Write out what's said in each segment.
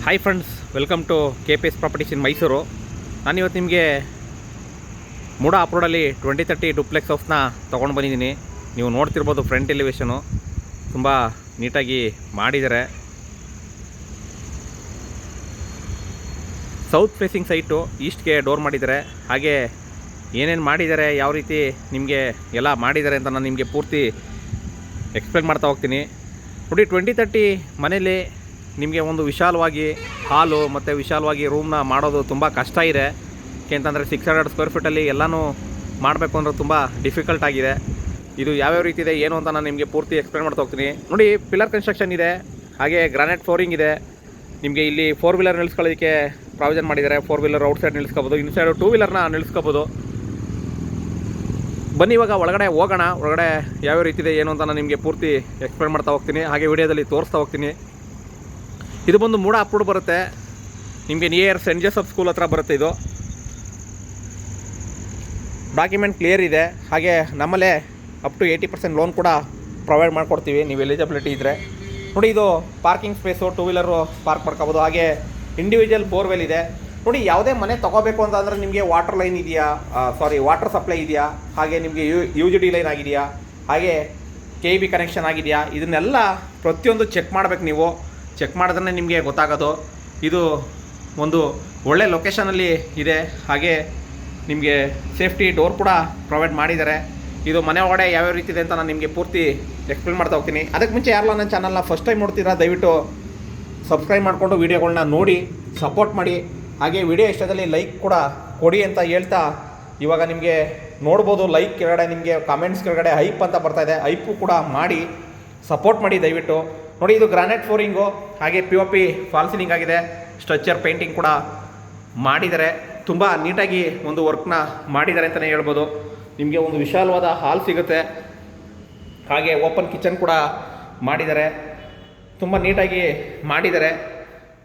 Hi friends, welcome to KPS properties in Mysuru. ನಾನಿವತ್ತು ನಿಮಗೆ ಮೂಡ ಅಪ್ರೋಡಲ್ಲಿ 2030 duplex ಹೌಸ್ನ ತೊಗೊಂಡು ಬಂದಿದ್ದೀನಿ. ನೀವು ನೋಡ್ತಿರ್ಬೋದು, ಫ್ರಂಟ್ ಎಲಿವೇಷನು ತುಂಬ ನೀಟಾಗಿ ಮಾಡಿದ್ದಾರೆ. ಸೌತ್ ಫೇಸಿಂಗ್ ಸೈಟು, ಈಸ್ಟ್ಗೆ ಡೋರ್ ಮಾಡಿದ್ದಾರೆ. ಹಾಗೆ ಏನೇನು ಮಾಡಿದ್ದಾರೆ, ಯಾವ ರೀತಿ ನಿಮಗೆ ಎಲ್ಲ ಮಾಡಿದ್ದಾರೆ ಅಂತ ನಾನು ನಿಮಗೆ ಪೂರ್ತಿ ಎಕ್ಸ್ಪ್ಲೇನ್ ಮಾಡ್ತಾ ಹೋಗ್ತೀನಿ. ನೋಡಿ, 2030 ಮನೇಲಿ ನಿಮಗೆ ಒಂದು ವಿಶಾಲವಾಗಿ ಹಾಲು ಮತ್ತು ವಿಶಾಲವಾಗಿ ರೂಮ್ನ ಮಾಡೋದು ತುಂಬ ಕಷ್ಟ ಇದೆ. ಏಕೆಂತಂದರೆ 600 ಸ್ಕ್ವೇರ್ ಫೀಟಲ್ಲಿ ಎಲ್ಲನೂ ಮಾಡಬೇಕು ಅಂದರೆ ತುಂಬ ಡಿಫಿಕಲ್ಟ್ ಆಗಿದೆ. ಇದು ಯಾವ್ಯಾವ ರೀತಿ ಇದೆ ಏನು ಅಂತ ನಾನು ನಿಮಗೆ ಪೂರ್ತಿ ಎಕ್ಸ್ಪ್ಲೇನ್ ಮಾಡ್ತಾ ಹೋಗ್ತೀನಿ. ನೋಡಿ, ಪಿಲ್ಲರ್ ಕನ್ಸ್ಟ್ರಕ್ಷನ್ ಇದೆ, ಹಾಗೆ ಗ್ರಾನೈಟ್ ಫ್ಲೋರಿಂಗ್ ಇದೆ. ನಿಮಗೆ ಇಲ್ಲಿ 4 ವೀಲರ್ ನಿಲ್ಲಿಸ್ಕೊಳ್ಳೋದಕ್ಕೆ ಪ್ರಾವಿಷನ್ ಮಾಡಿದ್ದಾರೆ. 4 ವೀಲರ್ ಔಟ್ಸೈಡ್ ನಿಲ್ಲಿಸ್ಕೋಬೋದು, ಇನ್ಸೈಡ್ 2 ವೀಲರ್ನ ನಿಲ್ಲಿಸ್ಕೋಬೋದು. ಬನ್ನಿ ಇವಾಗ ಒಳಗಡೆ ಹೋಗೋಣ. ಒಳಗಡೆ ಯಾವ್ಯಾವ ರೀತಿ ಇದೆ ಏನು ಅಂತ ನಾನು ನಿಮಗೆ ಪೂರ್ತಿ ಎಕ್ಸ್ಪ್ಲೇನ್ ಮಾಡ್ತಾ ಹೋಗ್ತೀನಿ, ಹಾಗೆ ವಿಡಿಯೋದಲ್ಲಿ ತೋರಿಸ್ತಾ ಹೋಗ್ತೀನಿ. ಇದು ಬಂದು ಮೂಡ ಅಪ್ರೂವ್ಡ್ ಬರುತ್ತೆ, ನಿಮಗೆ ನಿಯರ್ ಸೆಂಟ್ ಜೋಸೆಫ್ ಸ್ಕೂಲ್ ಹತ್ರ ಬರುತ್ತೆ. ಇದು ಡಾಕ್ಯುಮೆಂಟ್ ಕ್ಲಿಯರ್ ಇದೆ. ಹಾಗೆ ನಮ್ಮಲ್ಲೇ ಅಪ್ ಟು 80% ಲೋನ್ ಕೂಡ ಪ್ರೊವೈಡ್ ಮಾಡಿಕೊಡ್ತೀವಿ, ನೀವು ಎಲಿಜಿಬಿಲಿಟಿ ಇದ್ದರೆ. ನೋಡಿ, ಇದು ಪಾರ್ಕಿಂಗ್ ಸ್ಪೇಸು, 2 ವೀಲರು ಪಾರ್ಕ್ ಮಾಡ್ಕೋಬೋದು. ಹಾಗೆ ಇಂಡಿವಿಜುವಲ್ ಬೋರ್ವೆಲ್ ಇದೆ. ನೋಡಿ, ಯಾವುದೇ ಮನೆ ತೊಗೋಬೇಕು ಅಂತಂದರೆ ನಿಮಗೆ ವಾಟರ್ ಲೈನ್ ಇದೆಯಾ, ವಾಟರ್ ಸಪ್ಲೈ ಇದೆಯಾ, ಹಾಗೆ ನಿಮಗೆ UGD ಲೈನ್ ಆಗಿದೆಯಾ, ಹಾಗೆ KB ಕನೆಕ್ಷನ್ ಆಗಿದೆಯಾ, ಇದನ್ನೆಲ್ಲ ಪ್ರತಿಯೊಂದು ಚೆಕ್ ಮಾಡಬೇಕು. ನೀವು ಚೆಕ್ ಮಾಡಿದ್ರೆ ನಿಮಗೆ ಗೊತ್ತಾಗೋದು. ಇದು ಒಂದು ಒಳ್ಳೆ ಲೊಕೇಶನಲ್ಲಿ ಇದೆ. ಹಾಗೆ ನಿಮಗೆ ಸೇಫ್ಟಿ ಡೋರ್ ಕೂಡ ಪ್ರೊವೈಡ್ ಮಾಡಿದ್ದಾರೆ. ಇದು ಮನೆ ಒಳಗಡೆ ಯಾವ್ಯಾವ ರೀತಿ ಇದೆ ಅಂತ ನಾನು ನಿಮಗೆ ಪೂರ್ತಿ ಎಕ್ಸ್ಪ್ಲೇನ್ ಮಾಡ್ತಾ ಹೋಗ್ತೀನಿ. ಅದಕ್ಕೆ ಮುಂಚೆ ಯಾರಲ್ಲ ನನ್ನ ಚಾನಲ್ನ ಫಸ್ಟ್ ಟೈಮ್ ನೋಡ್ತೀರಾ, ದಯವಿಟ್ಟು ಸಬ್ಸ್ಕ್ರೈಬ್ ಮಾಡಿಕೊಂಡು ವೀಡಿಯೋಗಳನ್ನ ನೋಡಿ ಸಪೋರ್ಟ್ ಮಾಡಿ. ಹಾಗೆ ವಿಡಿಯೋ ಇಷ್ಟದಲ್ಲಿ ಲೈಕ್ ಕೂಡ ಕೊಡಿ ಅಂತ ಹೇಳ್ತಾ, ಇವಾಗ ನಿಮಗೆ ನೋಡ್ಬೋದು ಲೈಕ್ ಕೆಳಗಡೆ ನಿಮಗೆ ಕಾಮೆಂಟ್ಸ್ ಕೆಳಗಡೆ ಹೈಪ್ ಅಂತ ಬರ್ತಾಯಿದೆ. ಹೈಪು ಕೂಡ ಮಾಡಿ ಸಪೋರ್ಟ್ ಮಾಡಿ ದಯವಿಟ್ಟು. ನೋಡಿ, ಇದು ಗ್ರಾನೈಟ್ ಫ್ಲೋರಿಂಗು, ಹಾಗೆ POP ಫಾಲ್ ಸೀಲಿಂಗ್ ಆಗಿದೆ. ಸ್ಟ್ರಕ್ಚರ್ ಪೇಂಟಿಂಗ್ ಕೂಡ ಮಾಡಿದ್ದಾರೆ. ತುಂಬ ನೀಟಾಗಿ ಒಂದು ವರ್ಕ್ನ ಮಾಡಿದ್ದಾರೆ ಅಂತಲೇ ಹೇಳ್ಬೋದು. ನಿಮಗೆ ಒಂದು ವಿಶಾಲವಾದ ಹಾಲ್ ಸಿಗುತ್ತೆ, ಹಾಗೆ ಓಪನ್ ಕಿಚನ್ ಕೂಡ ಮಾಡಿದ್ದಾರೆ. ತುಂಬ ನೀಟಾಗಿ ಮಾಡಿದ್ದಾರೆ.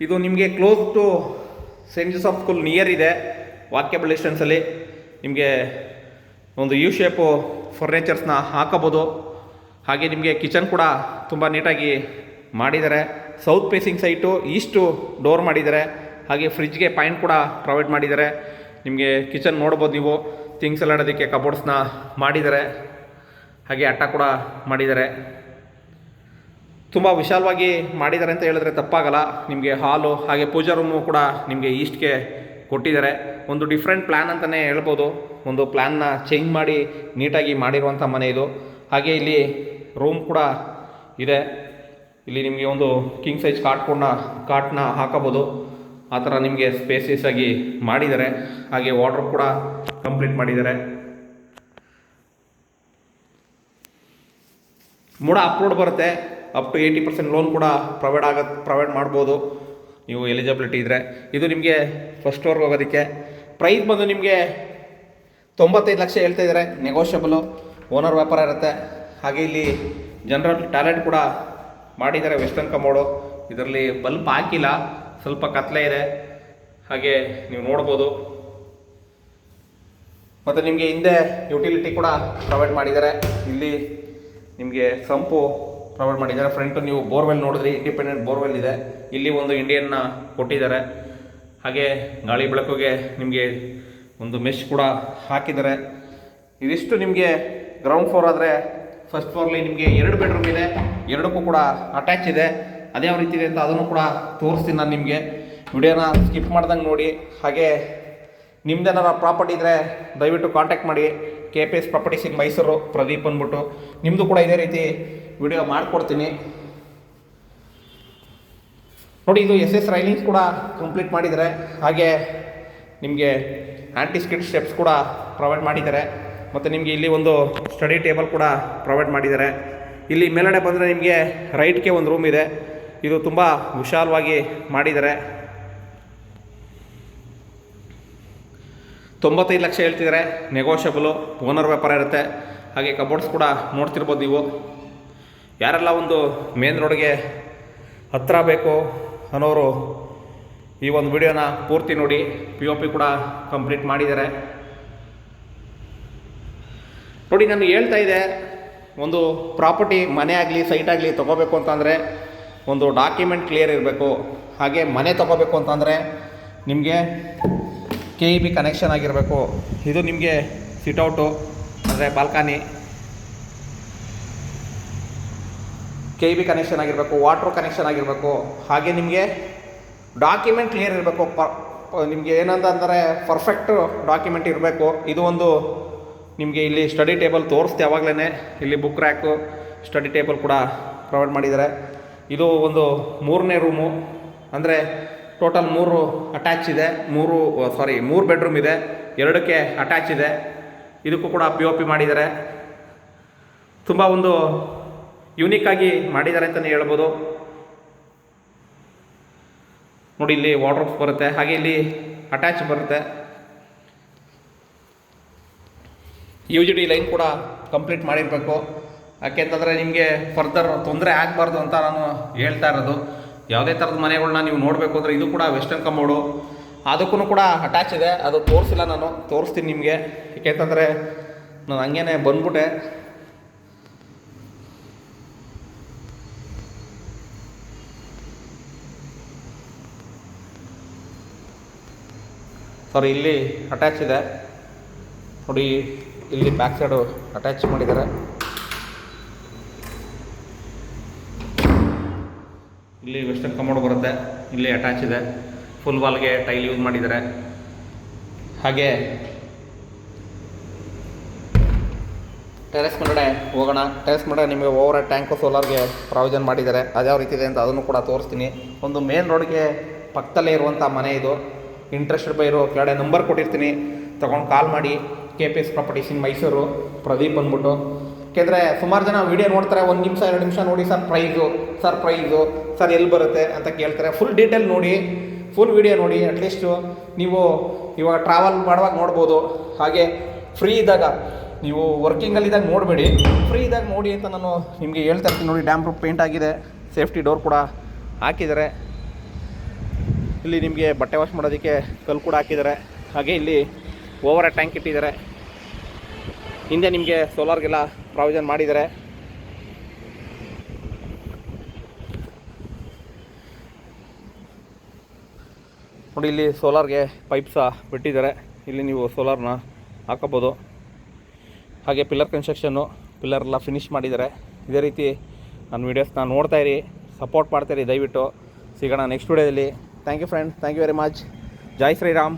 ಇದು ನಿಮಗೆ close to Saint Joseph school near ಇದೆ, ವಾಕೇಬಲ್ ಡಿಸ್ಟೆನ್ಸಲ್ಲಿ. ನಿಮಗೆ ಒಂದು ಯು ಶೇಪು ಫರ್ನಿಚರ್ಸ್ನ ಹಾಕೋಬೋದು. ಹಾಗೆ ನಿಮಗೆ ಕಿಚನ್ ಕೂಡ ತುಂಬ ನೀಟಾಗಿ ಮಾಡಿದ್ದಾರೆ. South facing site, is to door ಮಾಡಿದ್ದಾರೆ. ಹಾಗೆ ಫ್ರಿಜ್ಗೆ ಪಾಯಿಂಟ್ ಕೂಡ ಪ್ರೊವೈಡ್ ಮಾಡಿದ್ದಾರೆ. ನಿಮಗೆ ಕಿಚನ್ ನೋಡ್ಬೋದು ನೀವು, ಥಿಂಗ್ಸ್ ಎಲ್ಲ ಇಡೋದಕ್ಕೆ ಕಬೋರ್ಡ್ಸ್ನ ಮಾಡಿದ್ದಾರೆ. ಹಾಗೆ ಅಟ್ಟ ಕೂಡ ಮಾಡಿದ್ದಾರೆ. ತುಂಬ ವಿಶಾಲವಾಗಿ ಮಾಡಿದ್ದಾರೆ ಅಂತ ಹೇಳಿದ್ರೆ ತಪ್ಪಾಗಲ್ಲ. ನಿಮಗೆ ಹಾಲು ಹಾಗೆ ಪೂಜಾ ರೂಮು ಕೂಡ ನಿಮಗೆ ಈಸ್ಟ್ಗೆ ಕೊಟ್ಟಿದ್ದಾರೆ. ಒಂದು ಡಿಫ್ರೆಂಟ್ ಪ್ಲ್ಯಾನ್ ಅಂತಲೇ ಹೇಳ್ಬೋದು. ಒಂದು ಪ್ಲ್ಯಾನ್ನ ಚೇಂಜ್ ಮಾಡಿ ನೀಟಾಗಿ ಮಾಡಿರುವಂಥ ಮನೆ ಇದು. ಹಾಗೆ ಇಲ್ಲಿ ರೂಮ್ ಕೂಡ ಇದೆ. ಇಲ್ಲಿ ನಿಮಗೆ ಒಂದು ಕಿಂಗ್ ಸೈಜ್ ಕಾಟ್ನ ಹಾಕೋಬೋದು. ಆ ಥರ ನಿಮಗೆ ಸ್ಪೇಸಿಯಸ್ ಆಗಿ ಮಾಡಿದ್ದಾರೆ. ಹಾಗೆ ವಾರ್ಡ್ರೋಬ್ ಕೂಡ ಕಂಪ್ಲೀಟ್ ಮಾಡಿದ್ದಾರೆ. ಮೂಡ ಅಪ್ರೂವ್ಡ್ ಬರುತ್ತೆ, ಅಪ್ ಟು 80% ಲೋನ್ ಕೂಡ ಪ್ರೊವೈಡ್ ಮಾಡ್ಬೋದು ನೀವು ಎಲಿಜಿಬಿಲಿಟಿ ಇದ್ದರೆ. ಇದು ನಿಮಗೆ ಫಸ್ಟ್ ಫ್ಲೋರ್ಗೆ ಹೋಗೋದಕ್ಕೆ ಪ್ರೈಸ್ ಬಂದು ನಿಮಗೆ 95 ಲಕ್ಷ ಹೇಳ್ತಾ ಇದ್ದಾರೆ. ನೆಗೋಷಿಯಬಲು, ಓನರ್ ವ್ಯಾಪಾರ ಇರುತ್ತೆ. ಹಾಗೆ ಇಲ್ಲಿ ಜನರಲ್ ಟಾಯ್ಲೆಟ್ ಕೂಡ ಮಾಡಿದ್ದಾರೆ, ವೆಸ್ಟರ್ನ್ ಕಮೋಡು. ಇದರಲ್ಲಿ ಬಲ್ಪ್ ಹಾಕಿಲ್ಲ, ಸ್ವಲ್ಪ ಕತ್ಲೆ ಇದೆ, ಹಾಗೆ ನೀವು ನೋಡ್ಬೋದು. ಮತ್ತು ನಿಮಗೆ ಹಿಂದೆ ಯುಟಿಲಿಟಿ ಕೂಡ ಪ್ರೊವೈಡ್ ಮಾಡಿದ್ದಾರೆ. ಇಲ್ಲಿ ನಿಮಗೆ ಸಂಪು ಪ್ರೊವೈಡ್ ಮಾಡಿದ್ದಾರೆ. ಫ್ರಂಟು ನೀವು ಬೋರ್ವೆಲ್ ನೋಡಿದ್ರಿ, ಇಂಡಿಪೆಂಡೆಂಟ್ ಬೋರ್ವೆಲ್ ಇದೆ. ಇಲ್ಲಿ ಒಂದು ಇಂಡಿಯನ್ನ ಕೊಟ್ಟಿದ್ದಾರೆ. ಹಾಗೆ ಗಾಳಿ ಬೆಳಕಿಗೆ ನಿಮಗೆ ಒಂದು ಮೆಶ್ ಕೂಡ ಹಾಕಿದ್ದಾರೆ. ಇದಿಷ್ಟು ನಿಮಗೆ ಗ್ರೌಂಡ್ ಫ್ಲೋರ್. ಆದರೆ ಫಸ್ಟ್ ಫ್ಲೋರ್ಲಿ ನಿಮಗೆ 2 ಬೆಡ್ರೂಮ್ ಇದೆ, 2ಕ್ಕೂ ಕೂಡ ಅಟ್ಯಾಚ್ ಇದೆ. ಅದೇ ಯಾವ ರೀತಿ ಇದೆ ಅಂತ ಅದನ್ನು ಕೂಡ ತೋರಿಸ್ತೀನಿ ನಾನು ನಿಮಗೆ. ವಿಡಿಯೋನ ಸ್ಕಿಪ್ ಮಾಡ್ದಂಗೆ ನೋಡಿ. ಹಾಗೆ ನಿಮ್ದೇನಾರ ಪ್ರಾಪರ್ಟಿ ಇದ್ದರೆ ದಯವಿಟ್ಟು ಕಾಂಟ್ಯಾಕ್ಟ್ ಮಾಡಿ. KPS properties in Mysuru, Pradeep ಅಂದ್ಬಿಟ್ಟು. ನಿಮ್ಮದು ಕೂಡ ಇದೇ ರೀತಿ ವಿಡಿಯೋ ಮಾಡಿಕೊಡ್ತೀನಿ. ನೋಡಿ, ಇದು SS ರೈಲಿಂಗ್ಸ್ ಕೂಡ ಕಂಪ್ಲೀಟ್ ಮಾಡಿದ್ದಾರೆ. ಹಾಗೆ ನಿಮಗೆ ಆ್ಯಂಟಿ ಸ್ಕಿಡ್ ಸ್ಟೆಪ್ಸ್ ಕೂಡ ಪ್ರೊವೈಡ್ ಮಾಡಿದ್ದಾರೆ. ಮತ್ತು ನಿಮಗೆ ಇಲ್ಲಿ ಒಂದು ಸ್ಟಡಿ ಟೇಬಲ್ ಕೂಡ ಪ್ರೊವೈಡ್ ಮಾಡಿದ್ದಾರೆ. ಇಲ್ಲಿ ಮೇಲ್ಗಡೆ ಬಂದರೆ ನಿಮಗೆ ರೈಟ್ಗೆ ಒಂದು ರೂಮ್ ಇದೆ. ಇದು ತುಂಬ ವಿಶಾಲವಾಗಿ ಮಾಡಿದ್ದಾರೆ. 95 ಲಕ್ಷ ಹೇಳ್ತಿದ್ದಾರೆ, ನೆಗೋಷಿಯಬಲು, ಓನರ್ ವ್ಯಾಪಾರ ಇರುತ್ತೆ. ಹಾಗೆ ಕಬೋರ್ಡ್ಸ್ ಕೂಡ ನೋಡ್ತಿರ್ಬೋದು ನೀವು. ಯಾರೆಲ್ಲ ಒಂದು ಮೇನ್ ರೋಡ್ಗೆ ಹತ್ತಿರ ಬೇಕು ಅನ್ನೋರು ಈ ಒಂದು ವಿಡಿಯೋನ ಪೂರ್ತಿ ನೋಡಿ. POP ಕೂಡ ಕಂಪ್ಲೀಟ್ ಮಾಡಿದ್ದಾರೆ. ನೋಡಿ, ನಾನು ಹೇಳ್ತಾ ಇದ್ದೆ, ಒಂದು ಪ್ರಾಪರ್ಟಿ ಮನೆ ಆಗಲಿ ಸೈಟ್ ಆಗಲಿ ತೊಗೋಬೇಕು ಅಂತಂದರೆ ಒಂದು ಡಾಕ್ಯುಮೆಂಟ್ ಕ್ಲಿಯರ್ ಇರಬೇಕು. ಹಾಗೆ ಮನೆ ತೊಗೋಬೇಕು ಅಂತಂದರೆ ನಿಮಗೆ KEB ಕನೆಕ್ಷನ್ ಆಗಿರಬೇಕು. ಇದು ನಿಮಗೆ ಸಿಟೌಟು ಅಂದರೆ ಬಾಲ್ಕನಿ KEB ಕನೆಕ್ಷನ್ ಆಗಿರಬೇಕು, ವಾಟ್ರ್ ಕನೆಕ್ಷನ್ ಆಗಿರಬೇಕು. ಹಾಗೆ ನಿಮಗೆ ಡಾಕ್ಯುಮೆಂಟ್ ಕ್ಲಿಯರ್ ಇರಬೇಕು. ನಿಮಗೆ ಏನಂತಂದರೆ ಪರ್ಫೆಕ್ಟ್ ಡಾಕ್ಯುಮೆಂಟ್ ಇರಬೇಕು. ಇದು ಒಂದು ನಿಮಗೆ ಇಲ್ಲಿ ಸ್ಟಡಿ ಟೇಬಲ್ ತೋರಿಸ್ತೆ ಯಾವಾಗಲೇ. ಇಲ್ಲಿ ಬುಕ್ ರ್ಯಾಕು, ಸ್ಟಡಿ ಟೇಬಲ್ ಕೂಡ ಪ್ರೊವೈಡ್ ಮಾಡಿದ್ದಾರೆ. ಇದು ಒಂದು 3ನೇ ರೂಮು, ಅಂದರೆ ಟೋಟಲ್ 3 ಅಟ್ಯಾಚ್ ಇದೆ. 3 ಬೆಡ್ರೂಮ್ ಇದೆ, 2ಕ್ಕೆ ಅಟ್ಯಾಚ್ ಇದೆ. ಇದಕ್ಕೂ ಕೂಡ POP ಮಾಡಿದ್ದಾರೆ. ತುಂಬ ಒಂದು ಯೂನಿಕ್ಕಾಗಿ ಮಾಡಿದ್ದಾರೆ ಅಂತಲೇ ಹೇಳ್ಬೋದು. ನೋಡಿ, ಇಲ್ಲಿ ವಾರ್ಡ್ರೋಬ್ಸ್ ಬರುತ್ತೆ, ಹಾಗೆ ಇಲ್ಲಿ ಅಟ್ಯಾಚ್ ಬರುತ್ತೆ. UGD ಲೈನ್ ಕೂಡ ಕಂಪ್ಲೀಟ್ ಮಾಡಿರಬೇಕು. ಯಾಕೆಂತಂದರೆ ನಿಮಗೆ ಫರ್ದರ್ ತೊಂದರೆ ಆಗಬಾರ್ದು ಅಂತ ನಾನು ಹೇಳ್ತಾ ಇರೋದು. ಯಾವುದೇ ಥರದ ಮನೆಗಳನ್ನ ನೀವು ನೋಡಬೇಕು ಅಂದರೆ ಇದು ಕೂಡ ವೆಸ್ಟರ್ನ್ ಕಮೋಡು, ಅದಕ್ಕೂ ಕೂಡ ಅಟ್ಯಾಚ್ ಇದೆ. ಅದು ತೋರಿಸಿಲ್ಲ, ನಾನು ತೋರಿಸ್ತೀನಿ ನಿಮಗೆ. ಏಕೆಂತಂದರೆ ನಾನು ಹಂಗೇ ಬಂದ್ಬಿಟ್ಟೆ. ಸಾರಿ, ಇಲ್ಲಿ ಅಟ್ಯಾಚ್ ಇದೆ ನೋಡಿ. ಇಲ್ಲಿ ಬ್ಯಾಕ್ ಸೈಡು ಅಟ್ಯಾಚ್ ಮಾಡಿದ್ದಾರೆ. ಇಲ್ಲಿ ವೆಸ್ಟರ್ನ್ ಕಮೋಡ್ ಬರುತ್ತೆ, ಇಲ್ಲಿ ಅಟ್ಯಾಚ್ ಇದೆ. ಫುಲ್ ವಾಲ್ಗೆ ಟೈಲ್ ಯೂಸ್ ಮಾಡಿದ್ದಾರೆ. ಹಾಗೆ ಟೆರೆಸ್ ಮೇಲ್ಗಡೆ ಹೋಗೋಣ. ಟೆರೆಸ್ ಮೇಲ್ಗಡೆ ನಿಮಗೆ ಓವರ್ ಟ್ಯಾಂಕು ಸೋಲಾರ್ಗೆ ಪ್ರಾವಿಷನ್ ಮಾಡಿದ್ದಾರೆ. ಅದ್ಯಾವ ರೀತಿ ಇದೆ ಅಂತ ಅದನ್ನು ಕೂಡ ತೋರಿಸ್ತೀನಿ. ಒಂದು ಮೇನ್ ರೋಡ್ಗೆ ಪಕ್ಕದಲ್ಲೇ ಇರುವಂಥ ಮನೆ ಇದು. ಇಂಟ್ರೆಸ್ಟೆಡ್ ಬೈರು ಕೆಳಗಡೆ ನಂಬರ್ ಕೊಟ್ಟಿರ್ತೀನಿ, ತೊಗೊಂಡು ಕಾಲ್ ಮಾಡಿ. KPS properties in Mysuru, Pradeep ಅಂದ್ಬಿಟ್ಟು. ಯಾಕೆಂದರೆ ಸುಮಾರು ಜನ ವೀಡಿಯೋ ನೋಡ್ತಾರೆ, 1 ನಿಮಿಷ 2 ನಿಮಿಷ ನೋಡಿ ಸರ್ ಪ್ರೈಸು ಸರ್ ಎಲ್ಲಿ ಬರುತ್ತೆ ಅಂತ ಕೇಳ್ತಾರೆ. ಫುಲ್ ಡೀಟೇಲ್ ನೋಡಿ, ಫುಲ್ ವೀಡಿಯೋ ನೋಡಿ. ಅಟ್ಲೀಸ್ಟು ನೀವು ಇವಾಗ ಟ್ರಾವೆಲ್ ಮಾಡುವಾಗ ನೋಡ್ಬೋದು. ಹಾಗೆ ಫ್ರೀ ಇದ್ದಾಗ, ನೀವು ವರ್ಕಿಂಗಲ್ಲಿದ್ದಾಗ ನೋಡಬೇಡಿ, ಫ್ರೀ ಇದ್ದಾಗ ನೋಡಿ ಅಂತ ನಾನು ನಿಮಗೆ ಹೇಳ್ತಾ ಇರ್ತೀನಿ. ನೋಡಿ, ಡ್ಯಾಮ್ ಪ್ರೂಫ್ ಪೇಂಟ್ ಆಗಿದೆ, ಸೇಫ್ಟಿ ಡೋರ್ ಕೂಡ ಹಾಕಿದ್ದಾರೆ. ಇಲ್ಲಿ ನಿಮಗೆ ಬಟ್ಟೆ ವಾಶ್ ಮಾಡೋದಕ್ಕೆ ಕಲ್ಲು ಕೂಡ ಹಾಕಿದ್ದಾರೆ. ಹಾಗೆ ಇಲ್ಲಿ ಓವರ್ ಟ್ಯಾಂಕ್ ಇಟ್ಟಿದ್ದಾರೆ. ಹಿಂದೆ ನಿಮಗೆ ಸೋಲಾರ್ಗೆಲ್ಲ ಪ್ರಾವಿಷನ್ ಮಾಡಿದ್ದಾರೆ. ನೋಡಿ, ಇಲ್ಲಿ ಸೋಲಾರ್ಗೆ ಪೈಪ್ ಸಹ ಬಿಟ್ಟಿದ್ದಾರೆ. ಇಲ್ಲಿ ನೀವು ಸೋಲಾರ್ನ ಹಾಕೋಬೋದು. ಹಾಗೆ ಪಿಲ್ಲರ್ ಕನ್ಸ್ಟ್ರಕ್ಷನ್ನು, ಪಿಲ್ಲರ್ ಎಲ್ಲ ಫಿನಿಶ್ ಮಾಡಿದ್ದಾರೆ. ಇದೇ ರೀತಿ ನನ್ನ ವೀಡಿಯೋಸ್ನ ನೋಡ್ತಾಯಿರಿ, ಸಪೋರ್ಟ್ ಮಾಡ್ತಾಯಿರಿ ದಯವಿಟ್ಟು. ಸಿಗೋಣ ನೆಕ್ಸ್ಟ್ ವೀಡಿಯೋದಲ್ಲಿ. Thank you friends, thank you very much. ಜೈ ಶ್ರೀರಾಮ್.